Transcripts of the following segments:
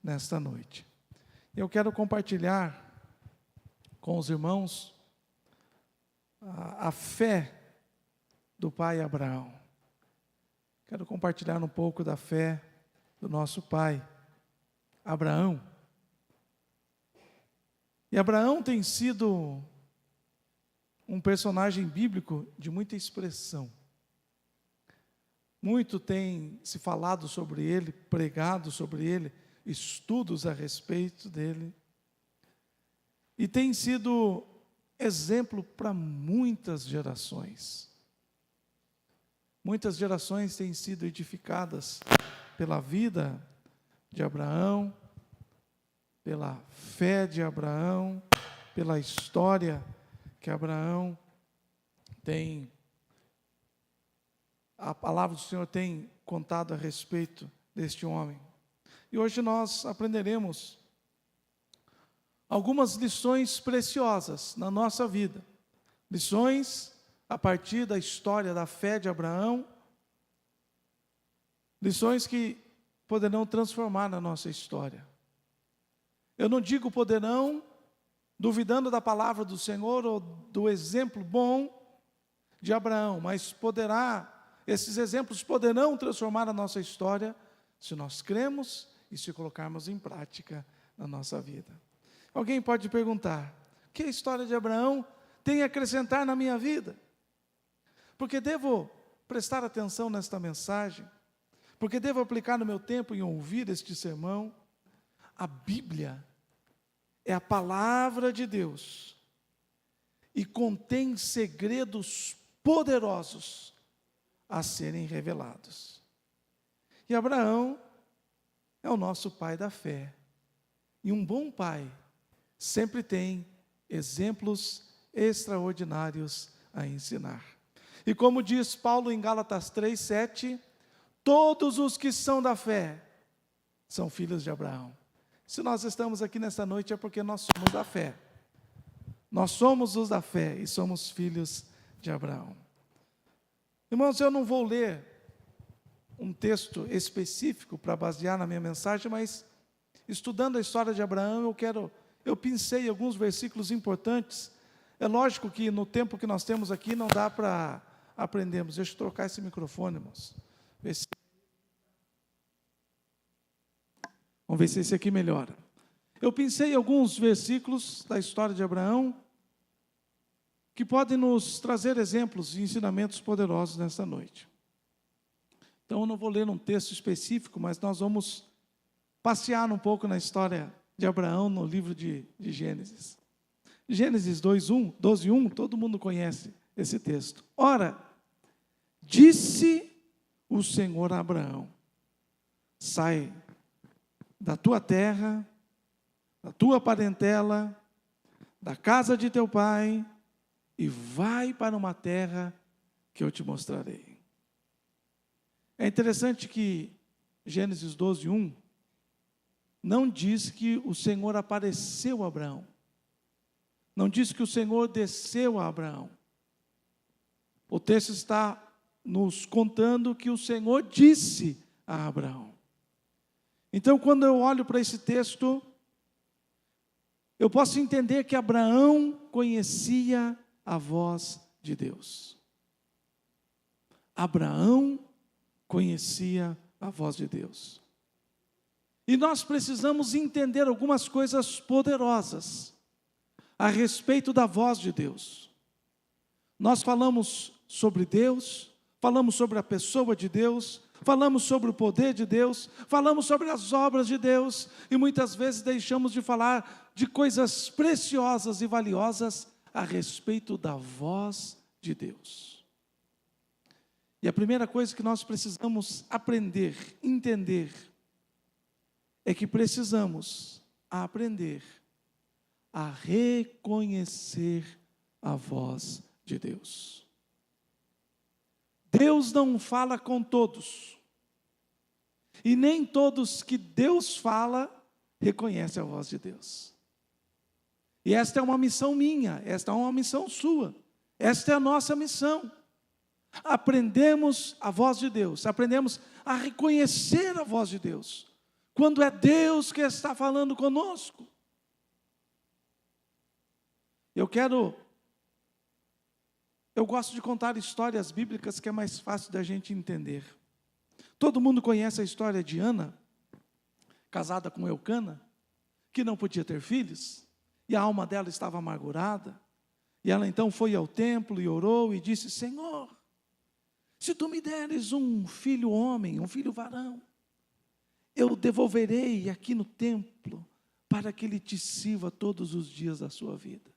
nesta noite. Eu quero compartilhar com os irmãos a fé do pai Abraão. Quero compartilhar um pouco da fé do nosso pai Abraão. E Abraão tem sido um personagem bíblico de muita expressão. Muito tem se falado sobre ele, pregado sobre ele, estudos a respeito dele. E tem sido exemplo para muitas gerações. Muitas gerações têm sido edificadas pela vida de Abraão, pela fé de Abraão, pela história que Abraão tem, a palavra do Senhor tem contado a respeito deste homem. E hoje nós aprenderemos algumas lições preciosas na nossa vida. Lições a partir da história da fé de Abraão. Lições que poderão transformar na nossa história. Eu não digo poderão, duvidando da palavra do Senhor ou do exemplo bom de Abraão, mas esses exemplos poderão transformar a nossa história se nós cremos e se colocarmos em prática na nossa vida. Alguém pode perguntar: o que a história de Abraão tem a acrescentar na minha vida? Porque devo prestar atenção nesta mensagem? Porque devo aplicar no meu tempo em ouvir este sermão? A Bíblia é a palavra de Deus e contém segredos poderosos a serem revelados. E Abraão é o nosso pai da fé. E um bom pai sempre tem exemplos extraordinários a ensinar. E como diz Paulo em Gálatas 3:7, todos os que são da fé são filhos de Abraão. Se nós estamos aqui nesta noite é porque nós somos da fé. Nós somos os da fé e somos filhos de Abraão. Irmãos, eu não vou ler um texto específico para basear na minha mensagem, mas estudando a história de Abraão, eu pensei alguns versículos importantes. É lógico que no tempo que nós temos aqui não dá para aprendermos. Deixa eu trocar esse microfone, irmãos. Vamos ver se esse aqui melhora. Eu pensei alguns versículos da história de Abraão que podem nos trazer exemplos e ensinamentos poderosos nesta noite. Então eu não vou ler um texto específico, mas nós vamos passear um pouco na história de Abraão no livro de Gênesis. Gênesis 12:1, todo mundo conhece esse texto. Ora, disse o Senhor a Abraão: sai da tua terra, da tua parentela, da casa de teu pai, e vai para uma terra que eu te mostrarei. É interessante que Gênesis 12:1 não diz que o Senhor apareceu a Abraão. Não diz que o Senhor desceu a Abraão. O texto está nos contando que o Senhor disse a Abraão. Então, quando eu olho para esse texto, eu posso entender que Abraão conhecia a voz de Deus. Abraão conhecia a voz de Deus. E nós precisamos entender algumas coisas poderosas a respeito da voz de Deus. Nós falamos sobre Deus, falamos sobre a pessoa de Deus, falamos sobre o poder de Deus, falamos sobre as obras de Deus, e muitas vezes deixamos de falar de coisas preciosas e valiosas a respeito da voz de Deus. E a primeira coisa que nós precisamos aprender, entender, é que precisamos aprender a reconhecer a voz de Deus. Deus não fala com todos, e nem todos que Deus fala reconhecem a voz de Deus. E esta é uma missão minha, esta é uma missão sua, esta é a nossa missão. Aprendemos a voz de Deus, aprendemos a reconhecer a voz de Deus, quando é Deus que está falando conosco. Eu gosto de contar histórias bíblicas que é mais fácil da gente entender. Todo mundo conhece a história de Ana, casada com Eucana, que não podia ter filhos, e a alma dela estava amargurada, e ela então foi ao templo e orou e disse: Senhor, se tu me deres um filho homem, um filho varão, eu devolverei aqui no templo, para que ele te sirva todos os dias da sua vida.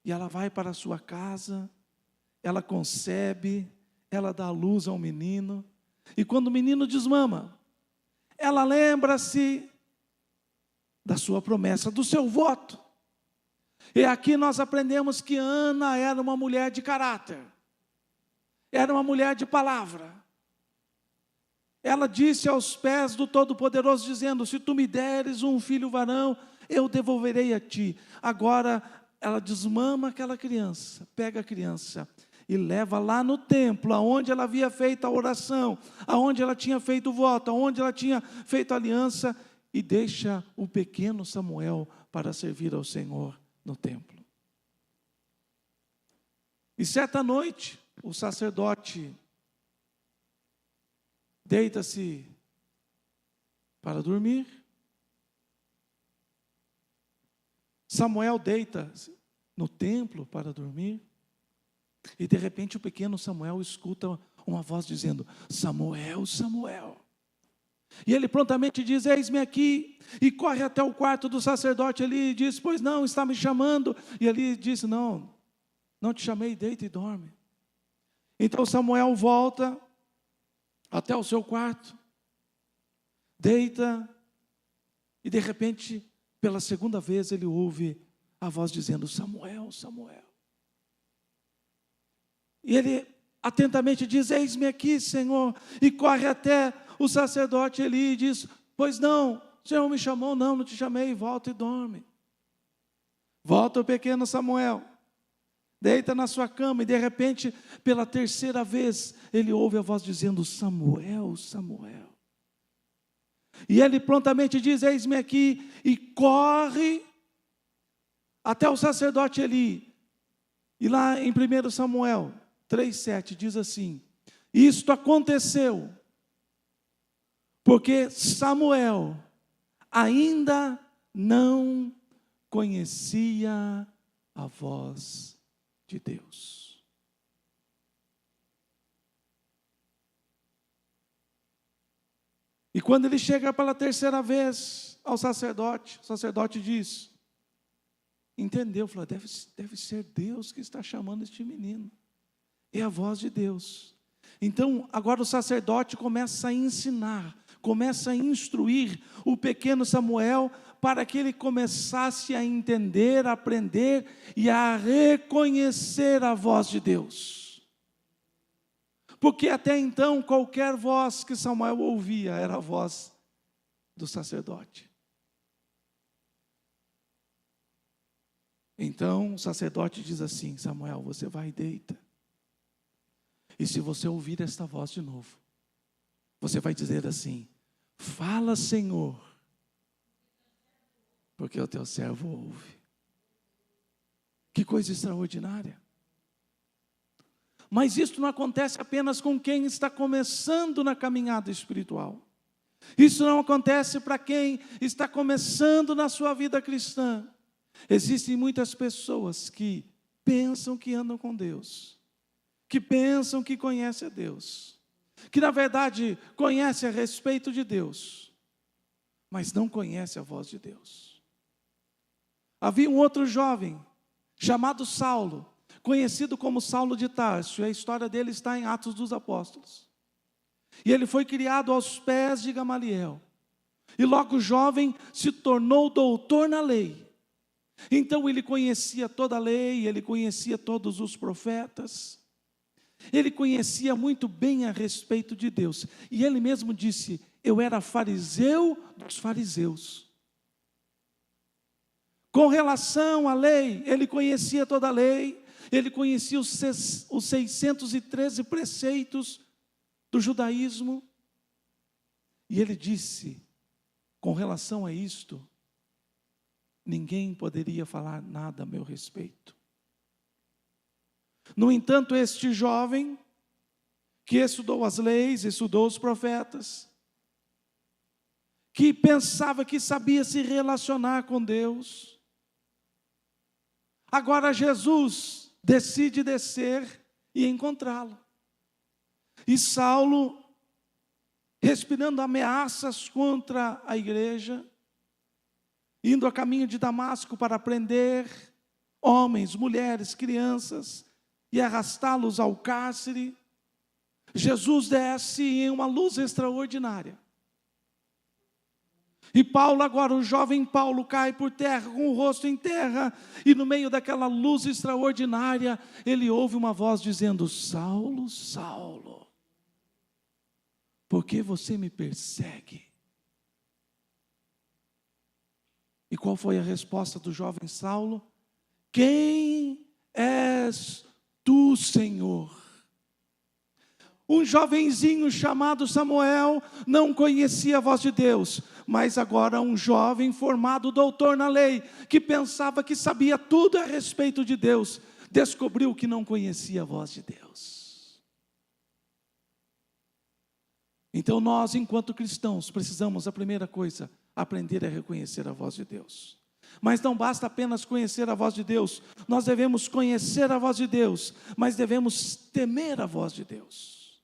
E ela vai para a sua casa, ela concebe, ela dá à luz a um menino, e quando o menino desmama, ela lembra-se da sua promessa, do seu voto. E aqui nós aprendemos que Ana era uma mulher de caráter, era uma mulher de palavra. Ela disse aos pés do Todo-Poderoso, dizendo: se tu me deres um filho varão, eu devolverei a ti. Agora ela desmama aquela criança, pega a criança e leva lá no templo, aonde ela havia feito a oração, aonde ela tinha feito o voto, aonde ela tinha feito a aliança, e deixa o pequeno Samuel para servir ao Senhor no templo. E certa noite, o sacerdote deita-se para dormir. Samuel deita-se no templo para dormir. E de repente o pequeno Samuel escuta uma voz dizendo: Samuel, Samuel. E ele prontamente diz: eis-me aqui. E corre até o quarto do sacerdote ali e diz: pois não, está me chamando. E ele disse: não te chamei, deita e dorme. Então Samuel volta até o seu quarto, deita, e de repente, pela segunda vez, ele ouve a voz dizendo: Samuel, Samuel. E ele atentamente diz: eis-me aqui, Senhor. E corre até o sacerdote Eli e diz: pois não, o Senhor me chamou. Não te chamei. Volta e dorme. Volta o pequeno Samuel, deita na sua cama, e de repente, pela terceira vez, ele ouve a voz dizendo: Samuel, Samuel. E ele prontamente diz: eis-me aqui, e corre até o sacerdote Eli. E lá em 1 Samuel 3,7 diz assim: isto aconteceu porque Samuel ainda não conhecia a voz de Deus. E quando ele chega pela terceira vez ao sacerdote, o sacerdote diz: entendeu? Falou: deve ser Deus que está chamando este menino. É a voz de Deus. Então, agora o sacerdote começa a ensinar, começa a instruir o pequeno Samuel para que ele começasse a entender, a aprender e a reconhecer a voz de Deus. Porque até então, qualquer voz que Samuel ouvia era a voz do sacerdote. Então, o sacerdote diz assim: Samuel, você vai e deita. E se você ouvir esta voz de novo, você vai dizer assim: fala, Senhor, porque o teu servo ouve. Que coisa extraordinária. Mas isso não acontece apenas com quem está começando na caminhada espiritual. Isso não acontece para quem está começando na sua vida cristã. Existem muitas pessoas que pensam que andam com Deus, que pensam que conhecem a Deus, que na verdade conhecem a respeito de Deus, mas não conhecem a voz de Deus. Havia um outro jovem, chamado Saulo, conhecido como Saulo de Tarso, e a história dele está em Atos dos Apóstolos. E ele foi criado aos pés de Gamaliel, e logo jovem se tornou doutor na lei. Então ele conhecia toda a lei, ele conhecia todos os profetas, ele conhecia muito bem a respeito de Deus, e ele mesmo disse: eu era fariseu dos fariseus. Com relação à lei, ele conhecia toda a lei, ele conhecia os 613 preceitos do judaísmo, e ele disse com relação a isto, ninguém poderia falar nada a meu respeito. No entanto, este jovem, que estudou as leis, estudou os profetas, que pensava que sabia se relacionar com Deus, agora Jesus decide descer e encontrá-lo. E Saulo, respirando ameaças contra a igreja, indo a caminho de Damasco para prender homens, mulheres, crianças e arrastá-los ao cárcere, Jesus desce em uma luz extraordinária. E Paulo agora, o jovem Paulo, cai por terra, com o rosto em terra, e no meio daquela luz extraordinária, ele ouve uma voz dizendo: Saulo, Saulo, por que você me persegue? E qual foi a resposta do jovem Saulo? Quem és tu, Senhor? Um jovenzinho chamado Samuel não conhecia a voz de Deus, mas agora um jovem formado doutor na lei, que pensava que sabia tudo a respeito de Deus, descobriu que não conhecia a voz de Deus. Então nós, enquanto cristãos, precisamos, a primeira coisa, aprender a reconhecer a voz de Deus. Mas não basta apenas conhecer a voz de Deus, nós devemos conhecer a voz de Deus, mas devemos temer a voz de Deus.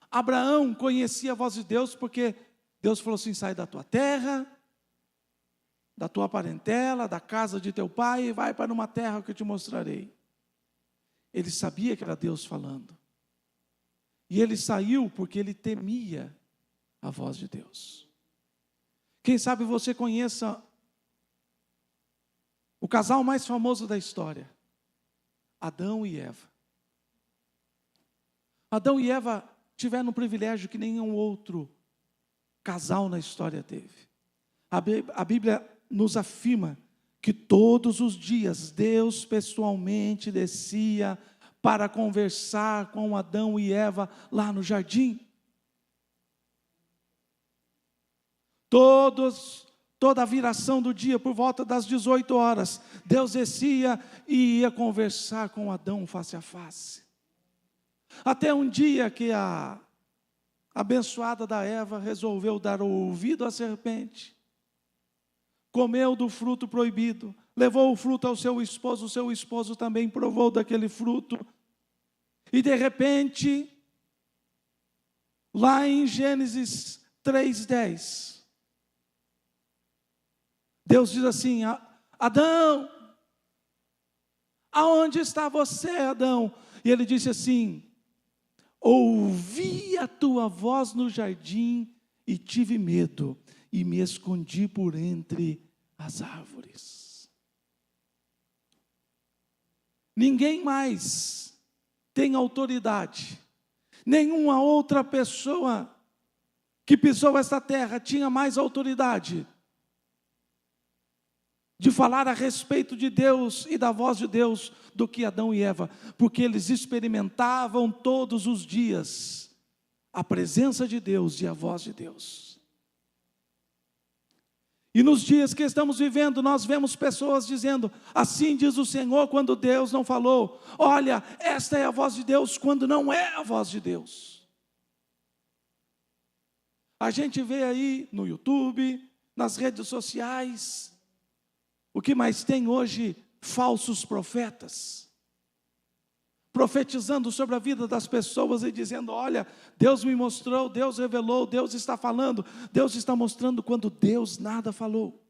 Abraão conhecia a voz de Deus porque Deus falou assim: sai da tua terra, da tua parentela, da casa de teu pai e vai para uma terra que eu te mostrarei. Ele sabia que era Deus falando. E ele saiu porque ele temia a voz de Deus. Quem sabe você conheça o casal mais famoso da história, Adão e Eva. Adão e Eva tiveram um privilégio que nenhum outro casal na história teve. A Bíblia nos afirma que todos os dias Deus pessoalmente descia para conversar com Adão e Eva lá no jardim. Toda a viração do dia, por volta das 18 horas, Deus descia e ia conversar com Adão face a face. Até um dia que a abençoada da Eva resolveu dar ouvido à serpente, comeu do fruto proibido, levou o fruto ao seu esposo, o seu esposo também provou daquele fruto, e de repente, lá em Gênesis 3:10, Deus diz assim: Adão, aonde está você, Adão? E ele disse assim: ouvi a tua voz no jardim e tive medo, e me escondi por entre as árvores. Ninguém mais tem autoridade, nenhuma outra pessoa que pisou esta terra tinha mais autoridade de falar a respeito de Deus e da voz de Deus do que Adão e Eva, porque eles experimentavam todos os dias a presença de Deus e a voz de Deus. E nos dias que estamos vivendo, nós vemos pessoas dizendo: assim diz o Senhor, quando Deus não falou. Olha, esta é a voz de Deus, quando não é a voz de Deus. A gente vê aí no YouTube, nas redes sociais, o que mais tem hoje? Falsos profetas, profetizando sobre a vida das pessoas e dizendo: olha, Deus me mostrou, Deus revelou, Deus está falando, Deus está mostrando, quando Deus nada falou.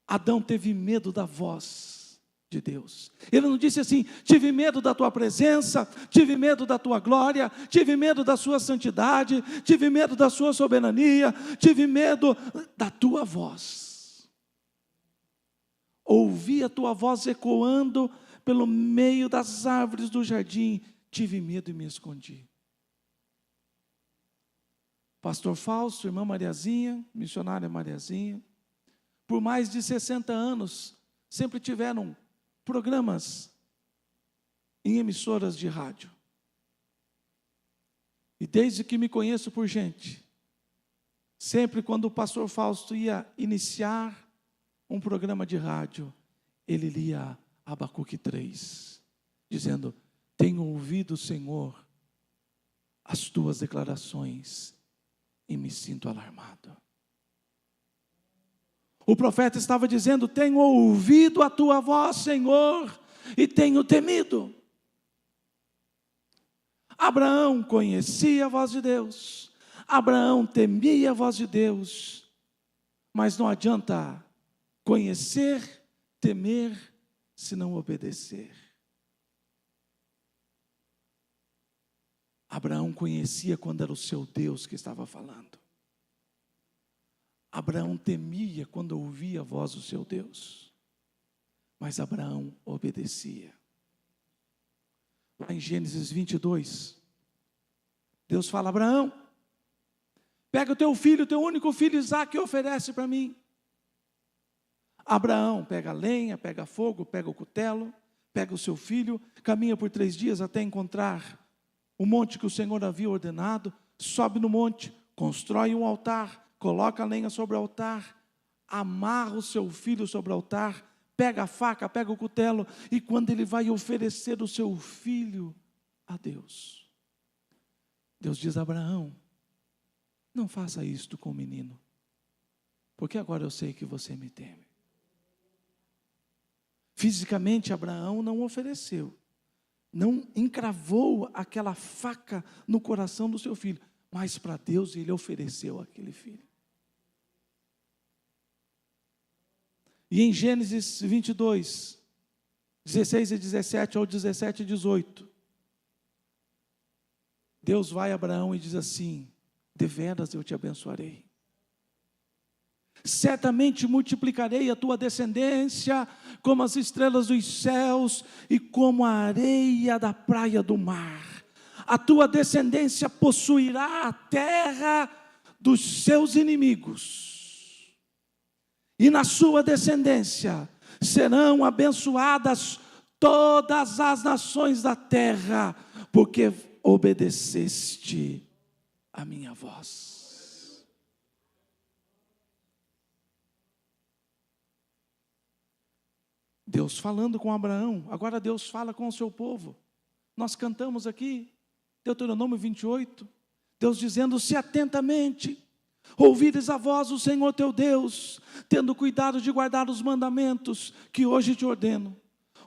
Adão teve medo da voz de Deus. Ele não disse assim: tive medo da tua presença, tive medo da tua glória, tive medo da sua santidade, tive medo da sua soberania, tive medo da tua voz. Ouvi a tua voz ecoando pelo meio das árvores do jardim, tive medo e me escondi. Pastor Fausto, irmã Mariazinha, missionária Mariazinha, por mais de 60 anos, sempre tiveram programas em emissoras de rádio. E desde que me conheço por gente, sempre quando o pastor Fausto ia iniciar um programa de rádio, ele lia Abacuque 3, dizendo: tenho ouvido, Senhor, as tuas declarações e me sinto alarmado. O profeta estava dizendo: tenho ouvido a tua voz, Senhor, e tenho temido. Abraão conhecia a voz de Deus, Abraão temia a voz de Deus, mas não adianta conhecer, temer, se não obedecer. Abraão conhecia quando era o seu Deus que estava falando. Abraão temia quando ouvia a voz do seu Deus. Mas Abraão obedecia. Lá em Gênesis 22, Deus fala: Abraão, pega o teu filho, o teu único filho Isaque, e oferece para mim. Abraão pega a lenha, pega fogo, pega o cutelo, pega o seu filho, caminha por 3 dias até encontrar o monte que o Senhor havia ordenado, sobe no monte, constrói um altar, coloca a lenha sobre o altar, amarra o seu filho sobre o altar, pega a faca, pega o cutelo, e quando ele vai oferecer o seu filho a Deus, Deus diz a Abraão: não faça isto com o menino, porque agora eu sei que você me teme. Fisicamente Abraão não ofereceu, não encravou aquela faca no coração do seu filho, mas para Deus ele ofereceu aquele filho. E em Gênesis 22, 16 e 17 ou 17 e 18, Deus vai a Abraão e diz assim: deveras eu te abençoarei, certamente multiplicarei a tua descendência como as estrelas dos céus e como a areia da praia do mar. A tua descendência possuirá a terra dos seus inimigos, e na sua descendência serão abençoadas todas as nações da terra, porque obedeceste a minha voz. Deus falando com Abraão, agora Deus fala com o seu povo. Nós cantamos aqui, Deuteronômio 28, Deus dizendo: se atentamente ouvires a voz do Senhor teu Deus, tendo cuidado de guardar os mandamentos que hoje te ordeno,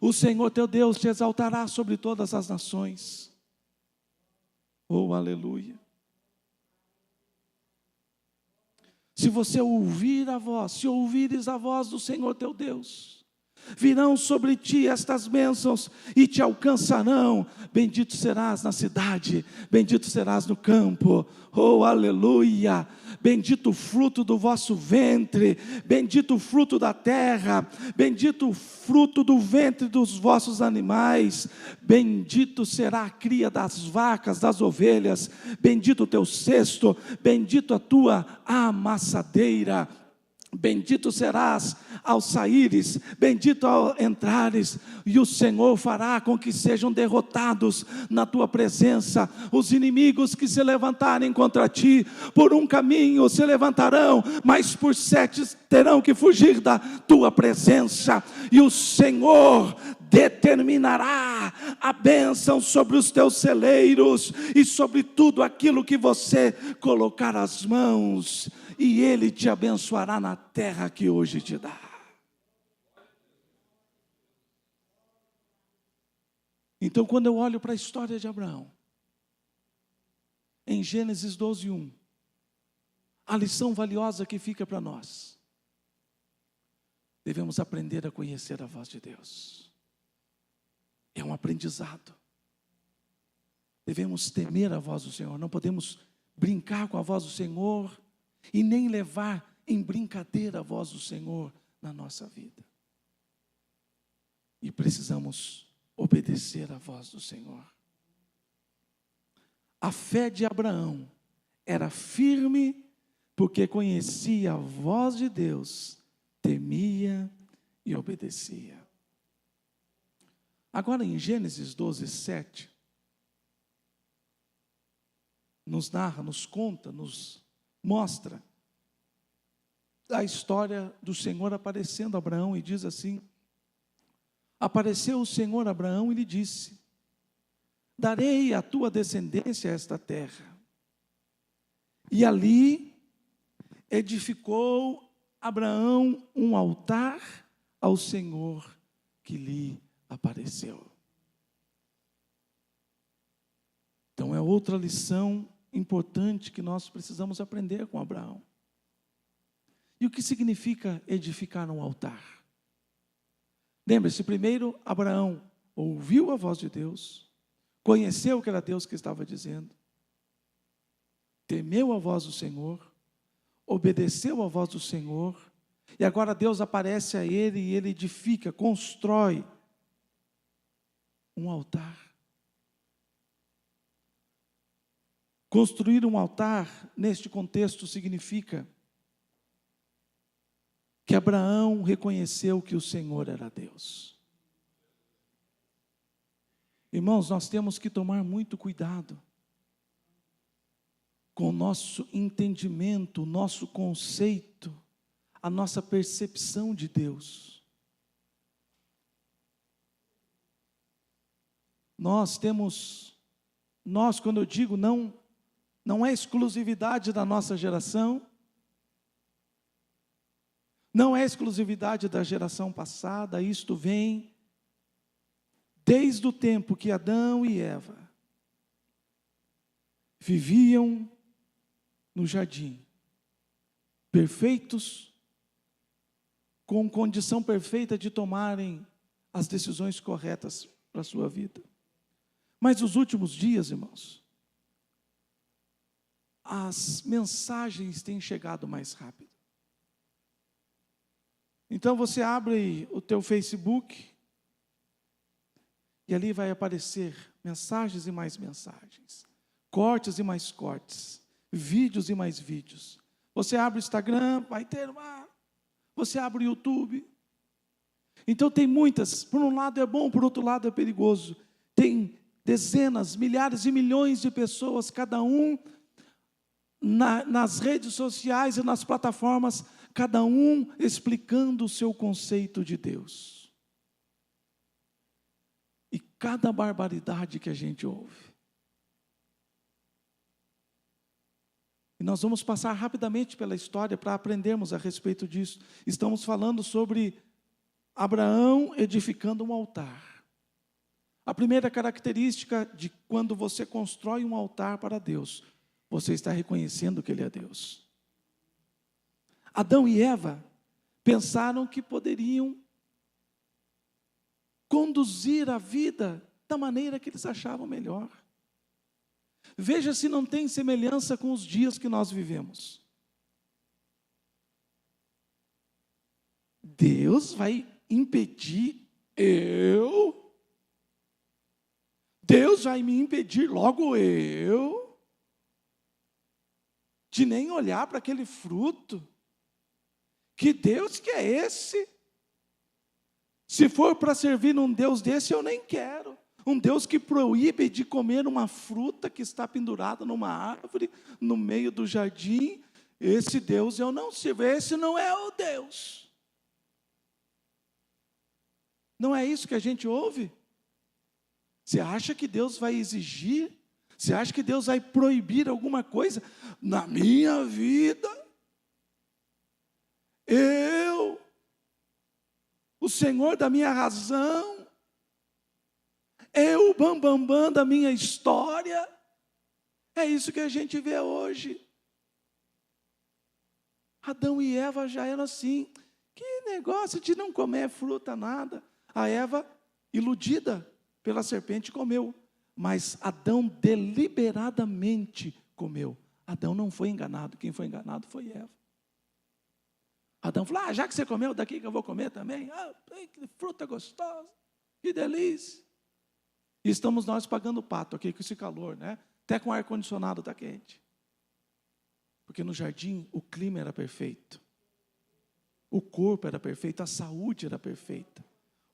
o Senhor teu Deus te exaltará sobre todas as nações. Oh, aleluia! Se você ouvir a voz, se ouvires a voz do Senhor teu Deus, virão sobre ti estas bênçãos e te alcançarão. Bendito serás na cidade, bendito serás no campo. Oh, aleluia! Bendito o fruto do vosso ventre, bendito o fruto da terra, bendito o fruto do ventre dos vossos animais, bendito será a cria das vacas, das ovelhas, bendito o teu cesto, bendito a tua amassadeira. Bendito serás ao saíres, bendito ao entrares, e o Senhor fará com que sejam derrotados na tua presença os inimigos que se levantarem contra ti. Por um caminho se levantarão, mas por 7 terão que fugir da tua presença, e o Senhor determinará a bênção sobre os teus celeiros e sobre tudo aquilo que você colocar as mãos, e Ele te abençoará na terra que hoje te dá. Então, quando eu olho para a história de Abraão, em Gênesis 12:1, a lição valiosa que fica para nós: devemos aprender a conhecer a voz de Deus. É um aprendizado. Devemos temer a voz do Senhor, não podemos brincar com a voz do Senhor e nem levar em brincadeira a voz do Senhor na nossa vida. E precisamos obedecer a voz do Senhor. A fé de Abraão era firme porque conhecia a voz de Deus, temia e obedecia. Agora em Gênesis 12:7, nos narra, nos conta, nos mostra a história do Senhor aparecendo a Abraão e diz assim: apareceu o Senhor a Abraão e lhe disse: darei à tua descendência esta terra. E ali edificou Abraão um altar ao Senhor que lhe apareceu. Então é outra lição importante que nós precisamos aprender com Abraão. E o que significa edificar um altar? Lembre-se, primeiro Abraão ouviu a voz de Deus, conheceu que era Deus que estava dizendo, temeu a voz do Senhor, obedeceu a voz do Senhor, e agora Deus aparece a ele e ele edifica, constrói um altar. Construir um altar, neste contexto, significa que Abraão reconheceu que o Senhor era Deus. Irmãos, nós temos que tomar muito cuidado com o nosso entendimento, o nosso conceito, a nossa percepção de Deus. Quando eu digo não é exclusividade da nossa geração, não é exclusividade da geração passada, isto vem desde o tempo que Adão e Eva viviam no jardim, perfeitos, com condição perfeita de tomarem as decisões corretas para a sua vida. Mas nos últimos dias, irmãos, as mensagens têm chegado mais rápido. Então você abre o teu Facebook e ali vai aparecer mensagens e mais mensagens, cortes e mais cortes, vídeos e mais vídeos. Você abre o Instagram, vai ter você abre o YouTube. Então tem muitas, por um lado é bom, por outro lado é perigoso. Tem dezenas, milhares e milhões de pessoas, cada um nas redes sociais e nas plataformas, cada um explicando o seu conceito de Deus. E cada barbaridade que a gente ouve. E nós vamos passar rapidamente pela história para aprendermos a respeito disso. Estamos falando sobre Abraão edificando um altar. A primeira característica de quando você constrói um altar para Deus, você está reconhecendo que Ele é Deus. Adão e Eva pensaram que poderiam conduzir a vida da maneira que eles achavam melhor. Veja se não tem semelhança com os dias que nós vivemos. Deus vai impedir Deus vai me impedir logo de nem olhar para aquele fruto. Que Deus que é esse? Se for para servir um Deus desse, eu nem quero. Um Deus que proíbe de comer uma fruta que está pendurada numa árvore, no meio do jardim. Esse Deus eu não sirvo, esse não é o Deus. Não é isso que a gente ouve? Você acha que Deus vai exigir? Você acha que Deus vai proibir alguma coisa na minha vida? O Senhor da minha razão, o bambambam da minha história. É isso que a gente vê hoje. Adão e Eva já eram assim. Que negócio de não comer fruta, nada. A Eva, iludida pela serpente, comeu. Mas Adão deliberadamente comeu. Adão não foi enganado. Quem foi enganado foi Eva. Adão falou, já que você comeu, daqui que eu vou comer também. Que fruta gostosa, que delícia. E estamos nós pagando o pato aqui com esse calor, né? Até com o ar-condicionado está quente. Porque no jardim o clima era perfeito. O corpo era perfeito, a saúde era perfeita.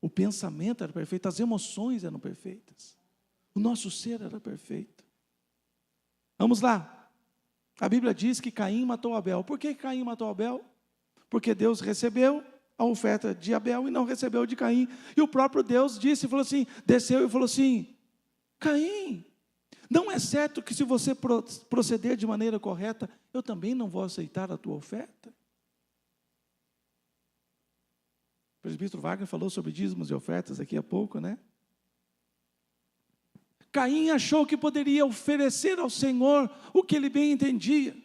O pensamento era perfeito, as emoções eram perfeitas. O nosso ser era perfeito. Vamos lá. A Bíblia diz que Caim matou Abel. Por que Caim matou Abel? Porque Deus recebeu a oferta de Abel e não recebeu de Caim. E o próprio Deus disse, falou assim, desceu e falou assim, Caim, não é certo que se você proceder de maneira correta, eu também não vou aceitar a tua oferta? O presbítero Wagner falou sobre dízimos e ofertas aqui há pouco, né? Caim achou que poderia oferecer ao Senhor o que ele bem entendia.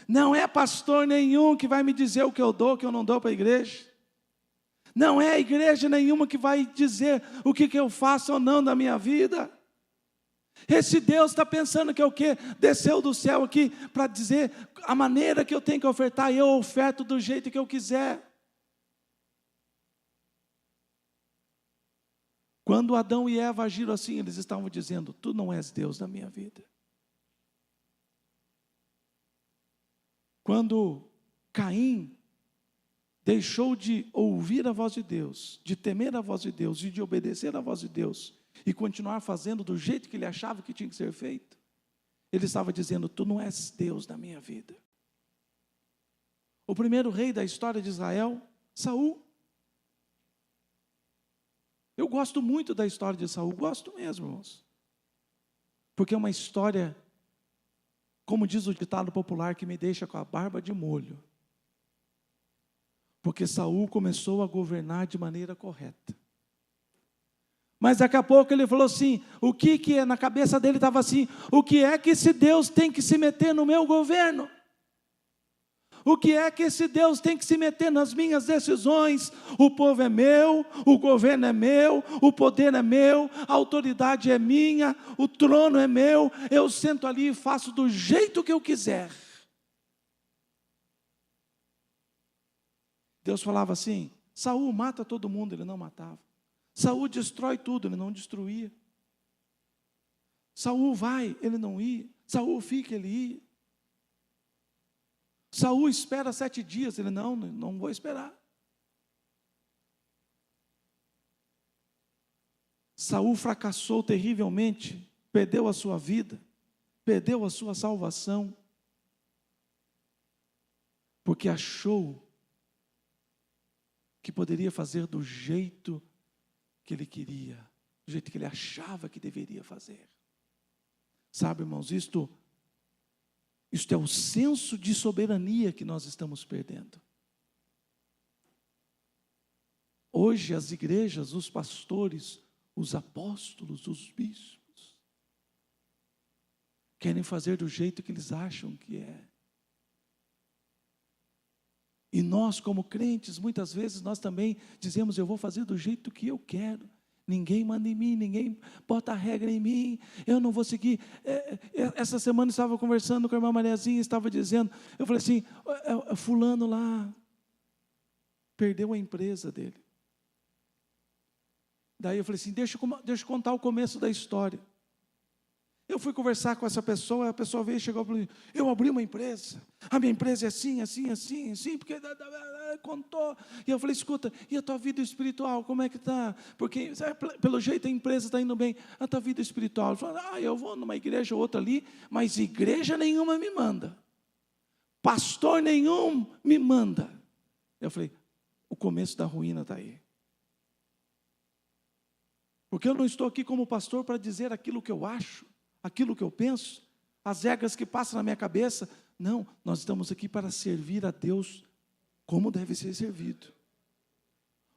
Não é pastor nenhum que vai me dizer o que eu dou, o que eu não dou para a igreja. Não é igreja nenhuma que vai dizer o que eu faço ou não da minha vida. Esse Deus está pensando que é o quê? Desceu do céu aqui para dizer a maneira que eu tenho que ofertar, e eu oferto do jeito que eu quiser. Quando Adão e Eva agiram assim, eles estavam dizendo, tu não és Deus da minha vida. Quando Caim deixou de ouvir a voz de Deus, de temer a voz de Deus e de obedecer a voz de Deus, e continuar fazendo do jeito que ele achava que tinha que ser feito, ele estava dizendo, tu não és Deus da minha vida. O primeiro rei da história de Israel, Saul. Eu gosto muito da história de Saul, gosto mesmo, irmãos. Porque é uma história, como diz o ditado popular, que me deixa com a barba de molho. Porque Saul começou a governar de maneira correta. Mas daqui a pouco ele falou assim, o que é, na cabeça dele estava assim, o que é que esse Deus tem que se meter no meu governo? O que é que esse Deus tem que se meter nas minhas decisões? O povo é meu, o governo é meu, o poder é meu, a autoridade é minha, o trono é meu, eu sento ali e faço do jeito que eu quiser. Deus falava assim, Saul mata todo mundo, ele não matava. Saul destrói tudo, ele não destruía. Saul vai, ele não ia. Saul fica, ele ia. Saul espera 7 dias, ele não vou esperar. Saul fracassou terrivelmente, perdeu a sua vida, perdeu a sua salvação, porque achou que poderia fazer do jeito que ele queria, do jeito que ele achava que deveria fazer. Sabe, irmãos, isto é o senso de soberania que nós estamos perdendo. Hoje as igrejas, os pastores, os apóstolos, os bispos, querem fazer do jeito que eles acham que é. E nós, como crentes, muitas vezes nós também dizemos, eu vou fazer do jeito que eu quero. Ninguém manda em mim, ninguém bota a regra em mim, eu não vou seguir. Essa semana eu estava conversando com a irmã Mariazinha, estava dizendo, eu falei assim, fulano lá, perdeu a empresa dele. Daí eu falei assim, deixa eu contar o começo da história. Eu fui conversar com essa pessoa, a pessoa veio e chegou e falou, eu abri uma empresa, a minha empresa é assim, assim, assim, assim, porque contou. E eu falei, escuta, e a tua vida espiritual, como é que está? Porque pelo jeito a empresa está indo bem, a tua vida espiritual. Eu falei, eu vou numa igreja ou outra ali, mas igreja nenhuma me manda, pastor nenhum me manda. Eu falei, o começo da ruína está aí. Porque eu não estou aqui como pastor para dizer aquilo que eu acho, aquilo que eu penso, as regras que passam na minha cabeça. Não, nós estamos aqui para servir a Deus como deve ser servido.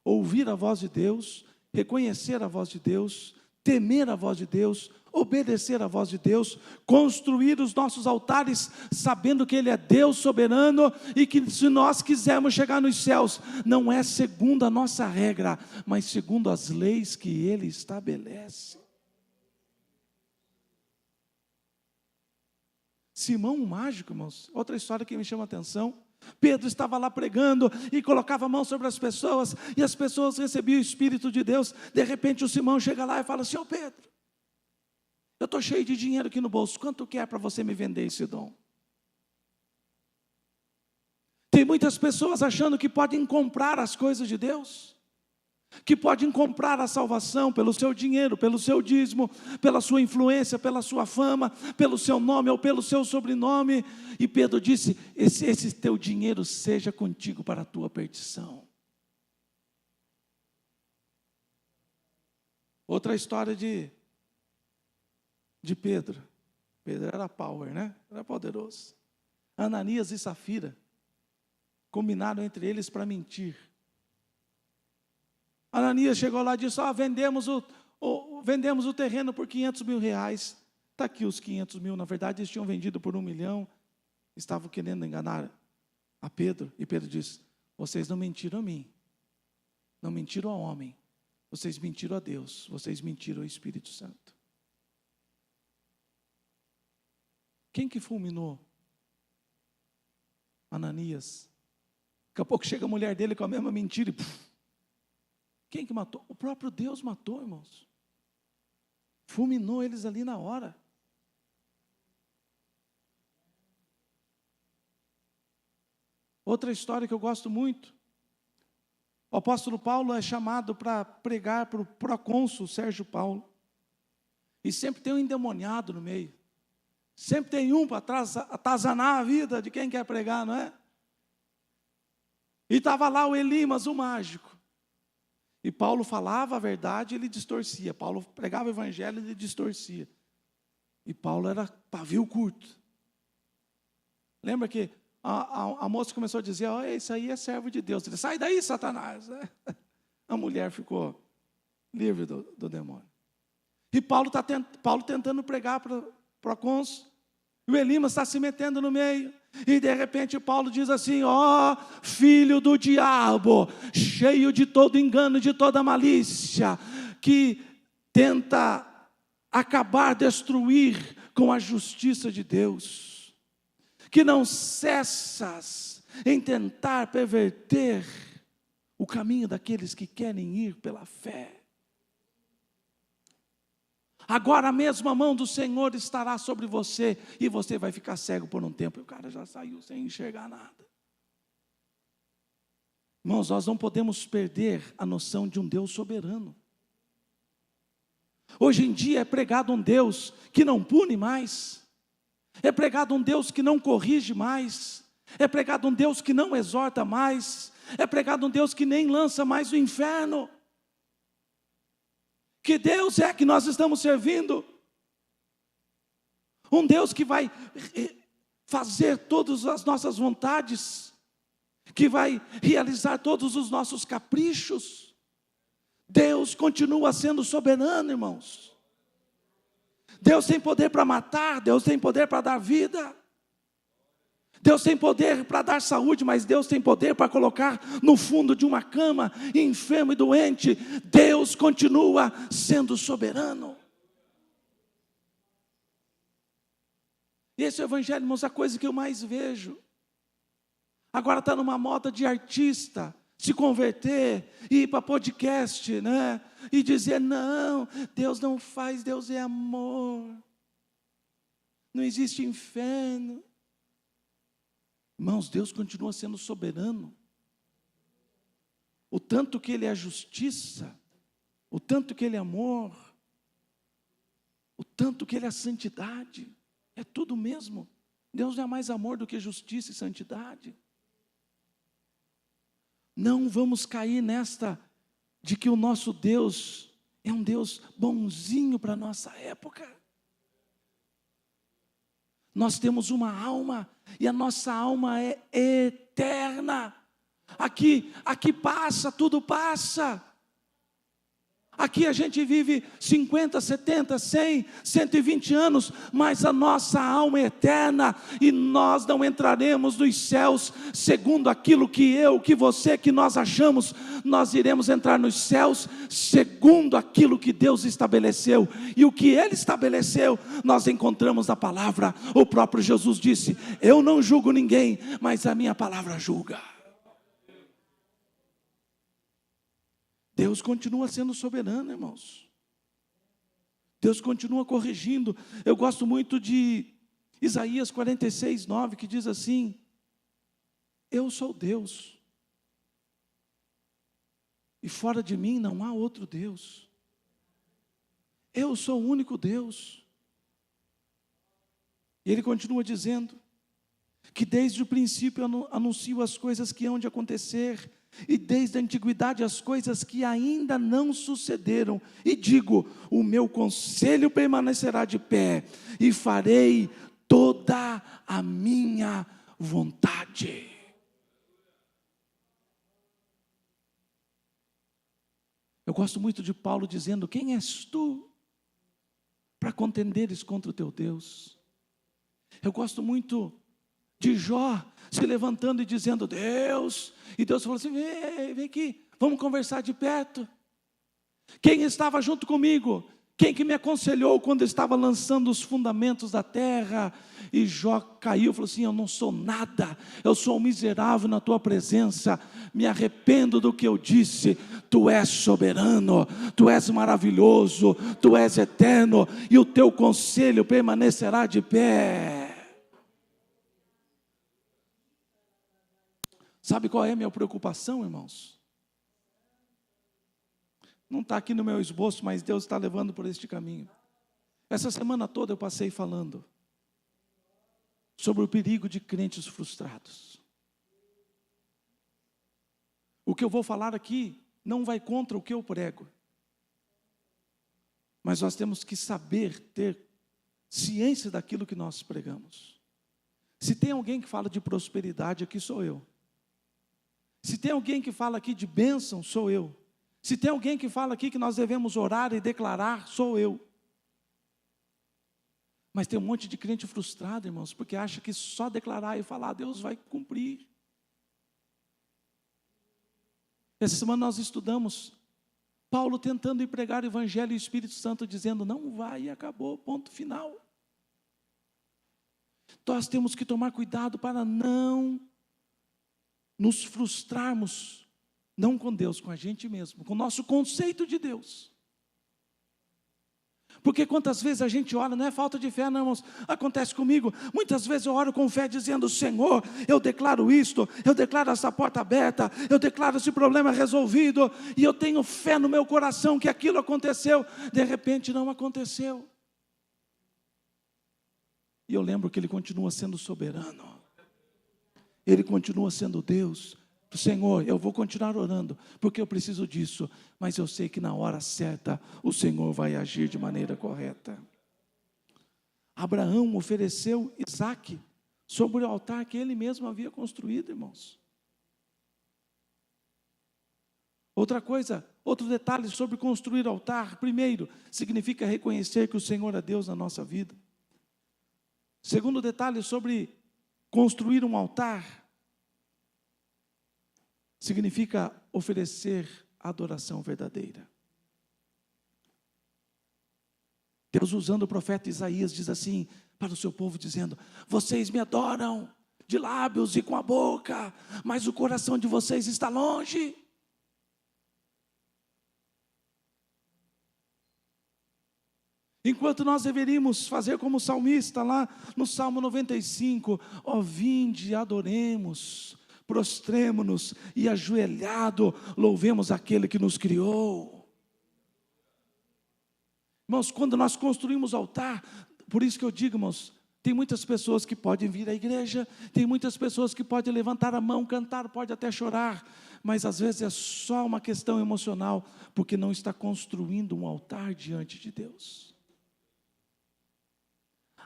Ouvir a voz de Deus, reconhecer a voz de Deus, temer a voz de Deus, obedecer a voz de Deus, construir os nossos altares, sabendo que Ele é Deus soberano e que se nós quisermos chegar nos céus, não é segundo a nossa regra, mas segundo as leis que Ele estabelece. Simão o mágico, irmãos, outra história que me chama a atenção. Pedro estava lá pregando e colocava a mão sobre as pessoas, e as pessoas recebiam o Espírito de Deus. De repente o Simão chega lá e fala assim, Pedro, eu estou cheio de dinheiro aqui no bolso, quanto quer para você me vender esse dom? Tem muitas pessoas achando que podem comprar as coisas de Deus. que podem comprar a salvação pelo seu dinheiro, pelo seu dízimo, pela sua influência, pela sua fama, pelo seu nome ou pelo seu sobrenome. E Pedro disse: esse teu dinheiro seja contigo para a tua perdição. Outra história de Pedro. Pedro era power, né? Era poderoso. Ananias e Safira combinaram entre eles para mentir. Ananias chegou lá e disse: vendemos o terreno por 500 mil reais. Está aqui os 500 mil. Na verdade, eles tinham vendido por 1 milhão. Estavam querendo enganar a Pedro. E Pedro disse: vocês não mentiram a mim. Não mentiram ao homem. Vocês mentiram a Deus. Vocês mentiram ao Espírito Santo. Quem que fulminou Ananias? Daqui a pouco chega a mulher dele com a mesma mentira e... Quem que matou? O próprio Deus matou, irmãos. Fulminou eles ali na hora. Outra história que eu gosto muito. O apóstolo Paulo é chamado para pregar para o procônsul Sérgio Paulo. E sempre tem um endemoniado no meio. Sempre tem um para atazanar a vida de quem quer pregar, não é? E estava lá o Elimas, o mágico. E Paulo falava a verdade, ele distorcia. Paulo pregava o evangelho, ele distorcia. E Paulo era pavio curto. Lembra que a moça começou a dizer: esse aí é servo de Deus. Ele: sai daí, Satanás. A mulher ficou livre do demônio. E Paulo tentando pregar para o procônsul. E o Elimas está se metendo no meio. E de repente Paulo diz assim: filho do diabo, cheio de todo engano, de toda malícia, que tenta acabar, destruir com a justiça de Deus, que não cessas em tentar perverter o caminho daqueles que querem ir pela fé. Agora mesmo a mão do Senhor estará sobre você e você vai ficar cego por um tempo. E o cara já saiu sem enxergar nada. Irmãos, nós não podemos perder a noção de um Deus soberano. Hoje em dia é pregado um Deus que não pune mais. É pregado um Deus que não corrige mais. É pregado um Deus que não exorta mais. É pregado um Deus que nem lança mais o inferno. Que Deus é que nós estamos servindo? Um Deus que vai fazer todas as nossas vontades, que vai realizar todos os nossos caprichos. Deus continua sendo soberano, irmãos. Deus tem poder para matar, Deus tem poder para dar vida. Deus tem poder para dar saúde, mas Deus tem poder para colocar no fundo de uma cama, enfermo e doente. Deus continua sendo soberano. E esse é o evangelho, irmãos, a coisa que eu mais vejo. Agora está numa moda de artista se converter e ir para podcast, né? E dizer: não, Deus não faz, Deus é amor. Não existe inferno. Irmãos, Deus continua sendo soberano. O tanto que Ele é justiça, o tanto que Ele é amor, o tanto que Ele é santidade, é tudo mesmo. Deus não é mais amor do que justiça e santidade. Não vamos cair nesta de que o nosso Deus é um Deus bonzinho para a nossa época. Nós temos uma alma, e a nossa alma é eterna. Aqui passa, tudo passa. Aqui a gente vive 50, 70, 100, 120 anos, mas a nossa alma é eterna, e nós não entraremos nos céus segundo aquilo que você, que nós achamos. Nós iremos entrar nos céus segundo aquilo que Deus estabeleceu, e o que Ele estabeleceu, nós encontramos na palavra. O próprio Jesus disse: eu não julgo ninguém, mas a minha palavra julga. Deus continua sendo soberano, irmãos. Deus continua corrigindo. Eu gosto muito de Isaías 46, 9, que diz assim: eu sou Deus. e fora de mim não há outro Deus. Eu sou o único Deus. E ele continua dizendo que desde o princípio eu anuncio as coisas que hão de acontecer, e desde a antiguidade as coisas que ainda não sucederam, e digo: o meu conselho permanecerá de pé, e farei toda a minha vontade. Eu gosto muito de Paulo dizendo: quem és tu para contenderes contra o teu Deus? Eu gosto muito de Jó se levantando e dizendo: Deus, e Deus falou assim: vem aqui, vamos conversar de perto. Quem estava junto comigo? Quem que me aconselhou quando eu estava lançando os fundamentos da terra? E Jó caiu, falou assim: eu não sou nada, eu sou um miserável na tua presença, me arrependo do que eu disse. Tu és soberano, tu és maravilhoso, tu és eterno, e o teu conselho permanecerá de pé. Sabe qual é a minha preocupação, irmãos? Não está aqui no meu esboço, mas Deus está levando por este caminho. Essa semana toda eu passei falando sobre o perigo de crentes frustrados. O que eu vou falar aqui não vai contra o que eu prego, mas nós temos que saber ter ciência daquilo que nós pregamos. Se tem alguém que fala de prosperidade, aqui sou eu. Se tem alguém que fala aqui de bênção, sou eu. Se tem alguém que fala aqui que nós devemos orar e declarar, sou eu. Mas tem um monte de crente frustrado, irmãos, porque acha que só declarar e falar, Deus vai cumprir. Essa semana nós estudamos Paulo tentando ir pregar o Evangelho e o Espírito Santo dizendo: não vai, e acabou, ponto final. Nós temos que tomar cuidado para não nos frustrarmos, não com Deus, com a gente mesmo, com o nosso conceito de Deus. Porque quantas vezes a gente ora, não é falta de fé não, irmãos, acontece comigo, muitas vezes eu oro com fé dizendo: Senhor, eu declaro isto, eu declaro essa porta aberta, eu declaro esse problema resolvido, e eu tenho fé no meu coração que aquilo aconteceu, de repente não aconteceu. E eu lembro que Ele continua sendo soberano, Ele continua sendo Deus. Senhor, eu vou continuar orando, porque eu preciso disso, mas eu sei que na hora certa, o Senhor vai agir de maneira correta. Abraão ofereceu Isaque sobre o altar que ele mesmo havia construído, irmãos. Outra coisa, outro detalhe sobre construir altar: primeiro, significa reconhecer que o Senhor é Deus na nossa vida. Segundo detalhe sobre construir um altar, significa oferecer adoração verdadeira. Deus, usando o profeta Isaías, diz assim para o seu povo, dizendo: vocês me adoram de lábios e com a boca, mas o coração de vocês está longe. Enquanto nós deveríamos fazer como o salmista lá no Salmo 95, ó vinde, adoremos, prostremo-nos e ajoelhado louvemos aquele que nos criou. Irmãos, quando nós construímos altar, por isso que eu digo, irmãos, tem muitas pessoas que podem vir à igreja, tem muitas pessoas que podem levantar a mão, cantar, pode até chorar, mas às vezes é só uma questão emocional, porque não está construindo um altar diante de Deus.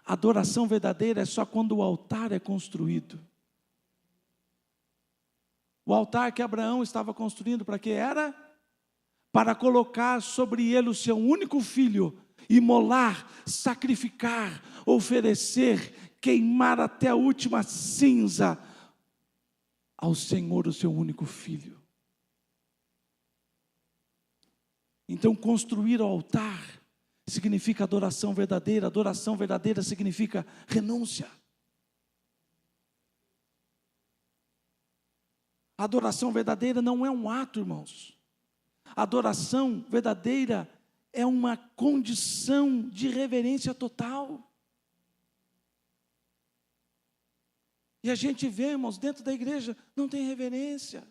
A adoração verdadeira é só quando o altar é construído. O altar que Abraão estava construindo, para que era? Para colocar sobre ele o seu único filho, imolar, sacrificar, oferecer, queimar até a última cinza ao Senhor o seu único filho. Então construir o altar significa adoração verdadeira significa renúncia. A adoração verdadeira não é um ato, irmãos. A adoração verdadeira é uma condição de reverência total. E a gente vê, irmãos, dentro da igreja não tem reverência.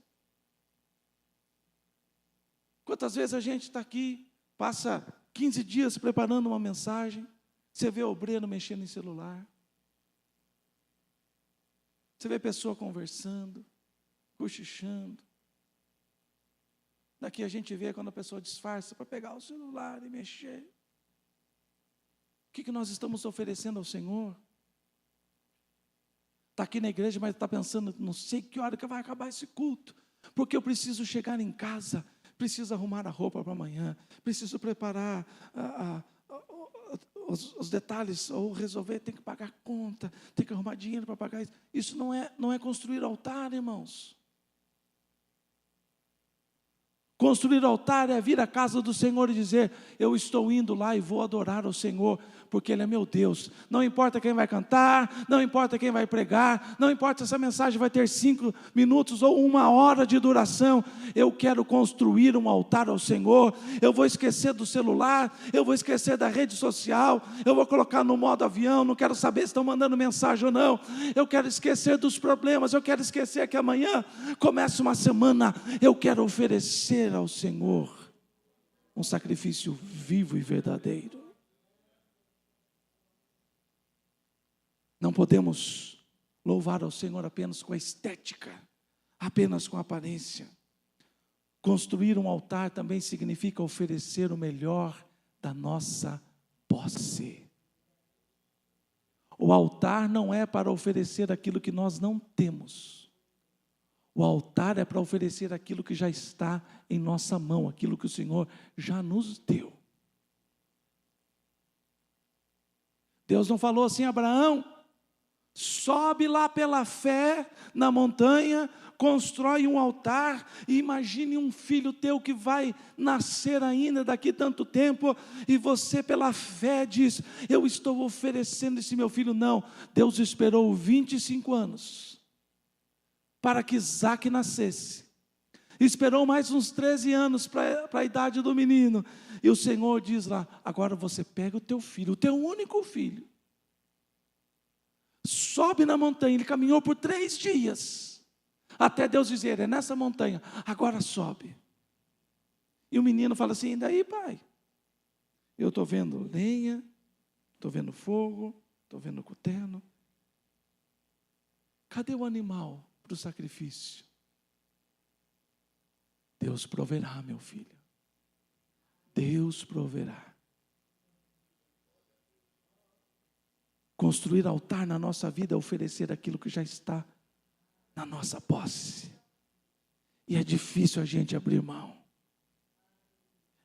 Quantas vezes a gente está aqui, passa 15 dias preparando uma mensagem, você vê obreiro mexendo em celular, você vê pessoa conversando, cochichando. Daqui a gente vê quando a pessoa disfarça para pegar o celular e mexer. O que nós estamos oferecendo ao Senhor? Está aqui na igreja, mas está pensando, não sei que hora que vai acabar esse culto, porque eu preciso chegar em casa, preciso arrumar a roupa para amanhã, preciso preparar os detalhes, ou resolver, tem que pagar conta, tem que arrumar dinheiro para pagar isso. Isso não é construir altar, irmãos. Construir altar é vir à casa do Senhor e dizer, eu estou indo lá e vou adorar ao Senhor, porque Ele é meu Deus. Não importa quem vai cantar, não importa quem vai pregar, não importa se essa mensagem vai ter 5 minutos ou 1 hora de duração, eu quero construir um altar ao Senhor. Eu vou esquecer do celular, eu vou esquecer da rede social, eu vou colocar no modo avião, não quero saber se estão mandando mensagem ou não, eu quero esquecer dos problemas, eu quero esquecer que amanhã começa uma semana, eu quero oferecer ao Senhor um sacrifício vivo e verdadeiro. Não podemos louvar ao Senhor apenas com a estética, apenas com a aparência. Construir um altar também significa oferecer o melhor da nossa posse. O altar não é para oferecer aquilo que nós não temos. O altar é para oferecer aquilo que já está em nossa mão, aquilo que o Senhor já nos deu. Deus não falou assim, Abraão, sobe lá pela fé na montanha, constrói um altar e imagine um filho teu que vai nascer ainda daqui tanto tempo, e você pela fé diz, eu estou oferecendo esse meu filho. Não, Deus esperou 25 anos para que Isaac nascesse, esperou mais uns 13 anos para a idade do menino, e o Senhor diz lá, agora você pega o teu filho, o teu único filho, sobe na montanha. Ele caminhou por 3 dias, até Deus dizer, é nessa montanha, agora sobe. E o menino fala assim, e daí pai? Eu estou vendo lenha, estou vendo fogo, estou vendo cutelo, cadê o animal para o sacrifício? Deus proverá, meu filho, Deus proverá. Construir altar na nossa vida é oferecer aquilo que já está na nossa posse. E é difícil a gente abrir mão.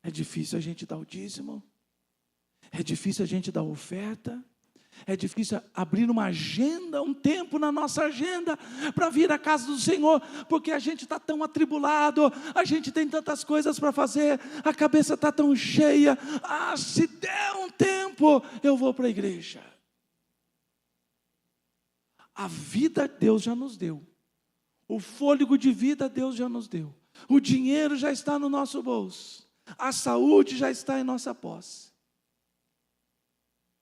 É difícil a gente dar o dízimo. É difícil a gente dar oferta. É difícil abrir uma agenda, um tempo na nossa agenda para vir à casa do Senhor, porque a gente está tão atribulado, a gente tem tantas coisas para fazer, a cabeça está tão cheia. Se der um tempo, eu vou para a igreja. A vida Deus já nos deu, o fôlego de vida Deus já nos deu, o dinheiro já está no nosso bolso, a saúde já está em nossa posse.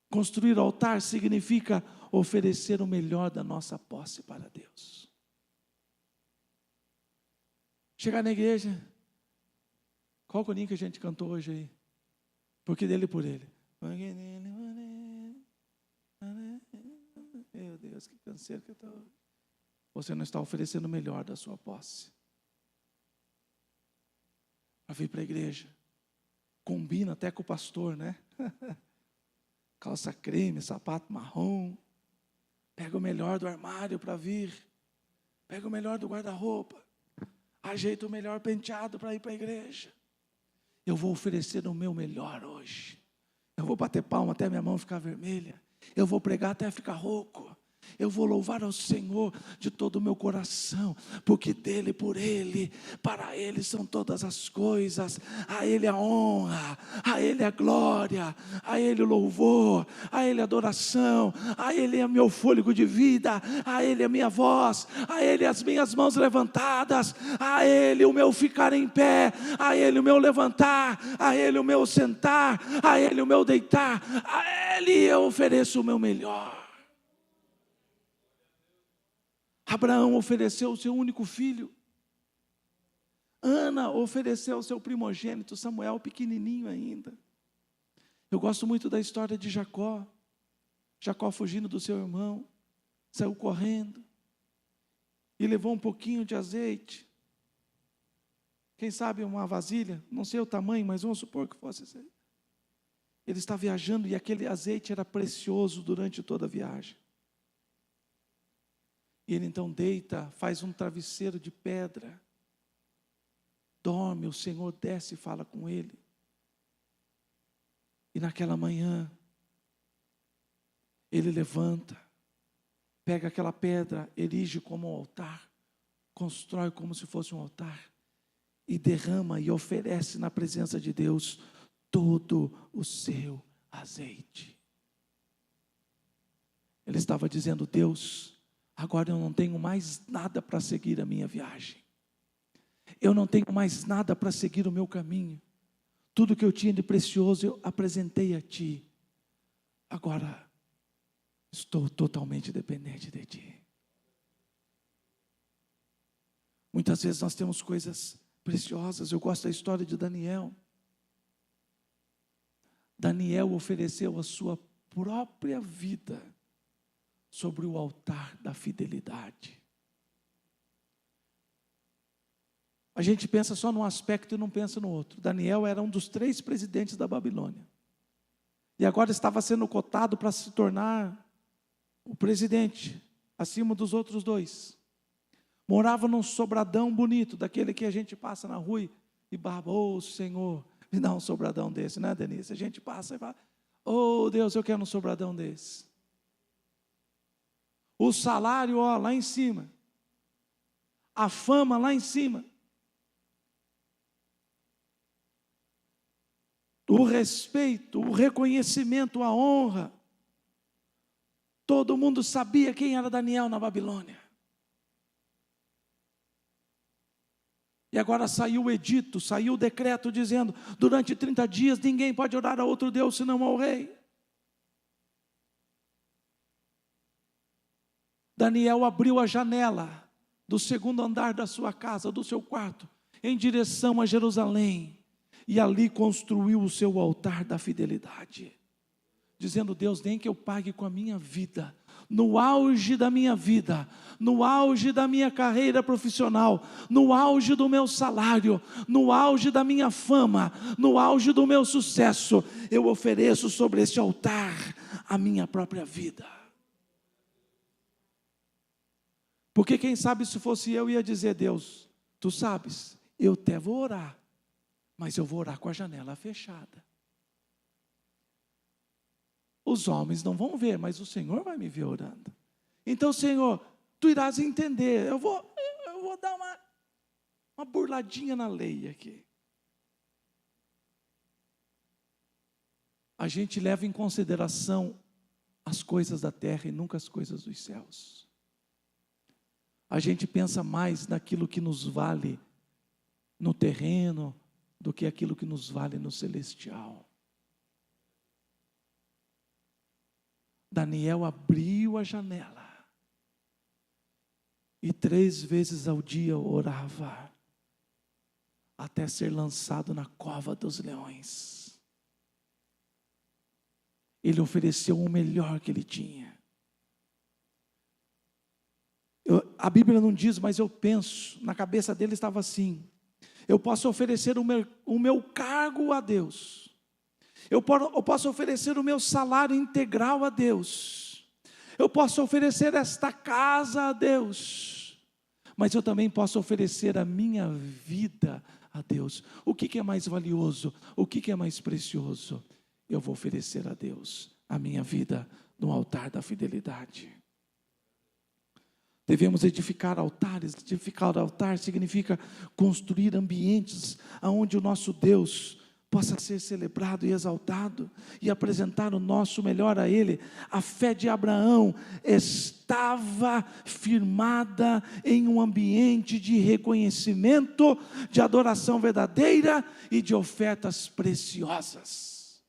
Construir altar significa oferecer o melhor da nossa posse para Deus. Chegar na igreja, qual o corinho que a gente cantou hoje aí? Porque dele por ele. Meu Deus, que canseiro que eu estou. Você não está oferecendo o melhor da sua posse. Para vir para a igreja, combina até com o pastor, né? Calça creme, sapato marrom, pega o melhor do armário para vir, pega o melhor do guarda-roupa, ajeita o melhor penteado para ir para a igreja. Eu vou oferecer o meu melhor hoje. Eu vou bater palma até minha mão ficar vermelha. Eu vou pregar até ficar rouco. Eu vou louvar ao Senhor de todo o meu coração, porque dele, por ele, para ele são todas as coisas. A ele a honra, a ele a glória, a ele o louvor, a ele a adoração, a ele é meu fôlego de vida, a ele a minha voz, a ele as minhas mãos levantadas, a ele o meu ficar em pé, a ele o meu levantar, a ele o meu sentar, a ele o meu deitar, a ele eu ofereço o meu melhor. Abraão ofereceu o seu único filho. Ana ofereceu o seu primogênito, Samuel, pequenininho ainda. Eu gosto muito da história de Jacó. Jacó fugindo do seu irmão, saiu correndo e levou um pouquinho de azeite. Quem sabe uma vasilha, não sei o tamanho, mas vamos supor que fosse isso aí. Ele está viajando e aquele azeite era precioso durante toda a viagem. E ele então deita, faz um travesseiro de pedra, dorme, o Senhor desce e fala com ele. E naquela manhã, ele levanta, pega aquela pedra, erige como um altar, constrói como se fosse um altar, e derrama e oferece na presença de Deus todo o seu azeite. Ele estava dizendo: Deus, agora eu não tenho mais nada para seguir a minha viagem. Eu não tenho mais nada para seguir o meu caminho. Tudo que eu tinha de precioso eu apresentei a Ti. Agora estou totalmente dependente de Ti. Muitas vezes nós temos coisas preciosas. Eu gosto da história de Daniel. Daniel ofereceu a sua própria vida sobre o altar da fidelidade. A gente pensa só num aspecto e não pensa no outro. Daniel era um dos 3 presidentes da Babilônia. E agora estava sendo cotado para se tornar o presidente, acima dos outros 2. Morava num sobradão bonito, daquele que a gente passa na rua e baba: ô Senhor, me dá um sobradão desse, né, Denise? A gente passa e fala: ô Deus, eu quero um sobradão desse. O salário, ó, lá em cima. A fama lá em cima. O respeito, o reconhecimento, a honra. Todo mundo sabia quem era Daniel na Babilônia. E agora saiu o edito, saiu o decreto dizendo: durante 30 dias ninguém pode orar a outro Deus senão ao rei. Daniel abriu a janela do 2º andar da sua casa, do seu quarto, em direção a Jerusalém. E ali construiu o seu altar da fidelidade, dizendo: Deus, nem que eu pague com a minha vida, no auge da minha vida, no auge da minha carreira profissional, no auge do meu salário, no auge da minha fama, no auge do meu sucesso, eu ofereço sobre esse altar a minha própria vida. Porque quem sabe se fosse eu ia dizer: Deus, Tu sabes, eu até vou orar, mas eu vou orar com a janela fechada. Os homens não vão ver, mas o Senhor vai me ver orando. Então, Senhor, Tu irás entender. Eu vou dar uma burladinha na lei aqui. A gente leva em consideração as coisas da terra e nunca as coisas dos céus. A gente pensa mais naquilo que nos vale no terreno do que aquilo que nos vale no celestial. Daniel abriu a janela e 3 vezes ao dia orava, até ser lançado na cova dos leões. Ele ofereceu o melhor que ele tinha. A Bíblia não diz, mas eu penso, na cabeça dele estava assim: eu posso oferecer o meu cargo a Deus, eu posso oferecer o meu salário integral a Deus, eu posso oferecer esta casa a Deus, mas eu também posso oferecer a minha vida a Deus. O que é mais valioso? O que é mais precioso? Eu vou oferecer a Deus a minha vida no altar da fidelidade. Devemos edificar altares. Edificar altar significa construir ambientes onde o nosso Deus possa ser celebrado e exaltado, e apresentar o nosso melhor a Ele. A fé de Abraão estava firmada em um ambiente de reconhecimento, de adoração verdadeira e de ofertas preciosas.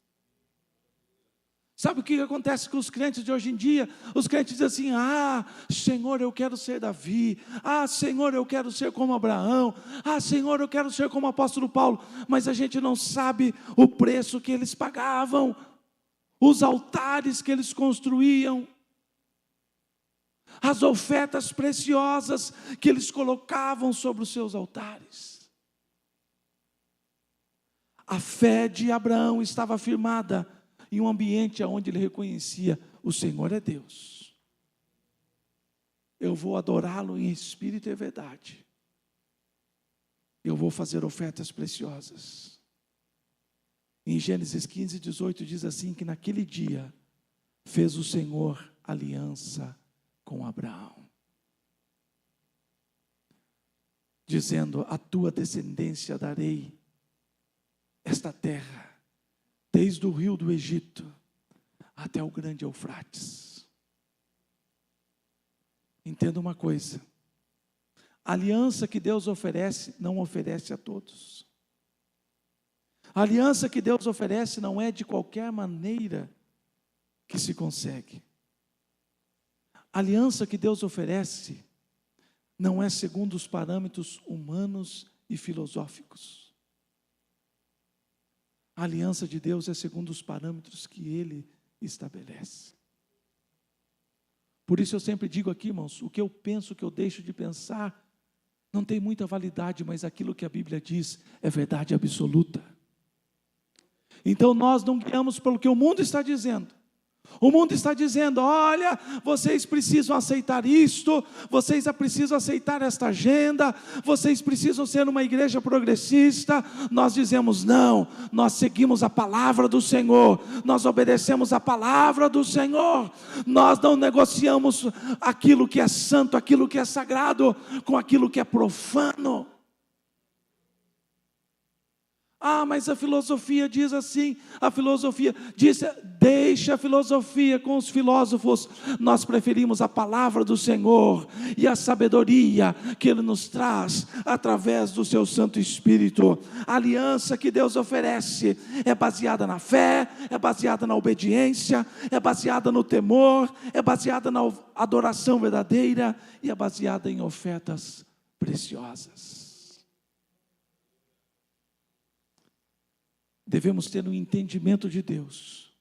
Sabe o que acontece com os crentes de hoje em dia? Os crentes dizem assim: Senhor, eu quero ser Davi. Senhor, eu quero ser como Abraão. Senhor, eu quero ser como o apóstolo Paulo. Mas a gente não sabe o preço que eles pagavam, os altares que eles construíam, as ofertas preciosas que eles colocavam sobre os seus altares. A fé de Abraão estava firmada em um ambiente onde ele reconhecia: o Senhor é Deus, eu vou adorá-lo em espírito e verdade, eu vou fazer ofertas preciosas. Em Gênesis 15, 18 diz assim, que naquele dia fez o Senhor aliança com Abraão, dizendo: a tua descendência darei esta terra, desde o rio do Egito até o grande Eufrates. Entenda uma coisa: a aliança que Deus oferece, não oferece a todos. A aliança que Deus oferece não é de qualquer maneira que se consegue. A aliança que Deus oferece não é segundo os parâmetros humanos e filosóficos. A aliança de Deus é segundo os parâmetros que Ele estabelece. Por isso eu sempre digo aqui, irmãos, o que eu penso, o que eu deixo de pensar, não tem muita validade, mas aquilo que a Bíblia diz é verdade absoluta. Então nós não guiamos pelo que o mundo está dizendo. O mundo está dizendo: olha, vocês precisam aceitar isto, vocês precisam aceitar esta agenda, vocês precisam ser uma igreja progressista. Nós dizemos: não, nós seguimos a palavra do Senhor, nós obedecemos a palavra do Senhor, nós não negociamos aquilo que é santo, aquilo que é sagrado, com aquilo que é profano. Mas a filosofia diz assim, a filosofia diz: deixa a filosofia com os filósofos, nós preferimos a palavra do Senhor e a sabedoria que Ele nos traz através do seu Santo Espírito. A aliança que Deus oferece é baseada na fé, é baseada na obediência, é baseada no temor, é baseada na adoração verdadeira e é baseada em ofertas preciosas. Devemos ter um entendimento de Deus,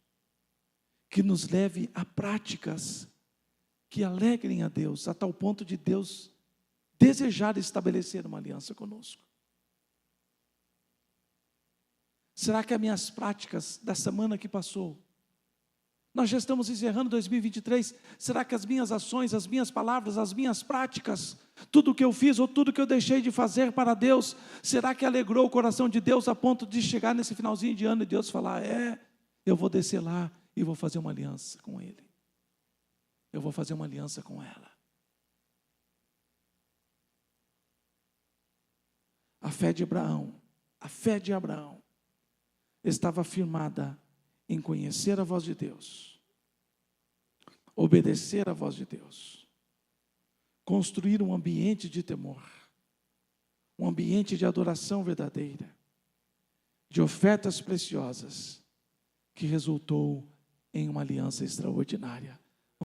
que nos leve a práticas que alegrem a Deus, a tal ponto de Deus desejar estabelecer uma aliança conosco. Será que as minhas práticas da semana que passou, nós já estamos encerrando 2023, será que as minhas ações, as minhas palavras, as minhas práticas, tudo o que eu fiz ou tudo que eu deixei de fazer para Deus, será que alegrou o coração de Deus a ponto de chegar nesse finalzinho de ano e Deus falar: eu vou descer lá e vou fazer uma aliança com Ele, eu vou fazer uma aliança com ela. A fé de Abraão estava firmada em conhecer a voz de Deus, obedecer a voz de Deus, construir um ambiente de temor, um ambiente de adoração verdadeira, de ofertas preciosas, que resultou em uma aliança extraordinária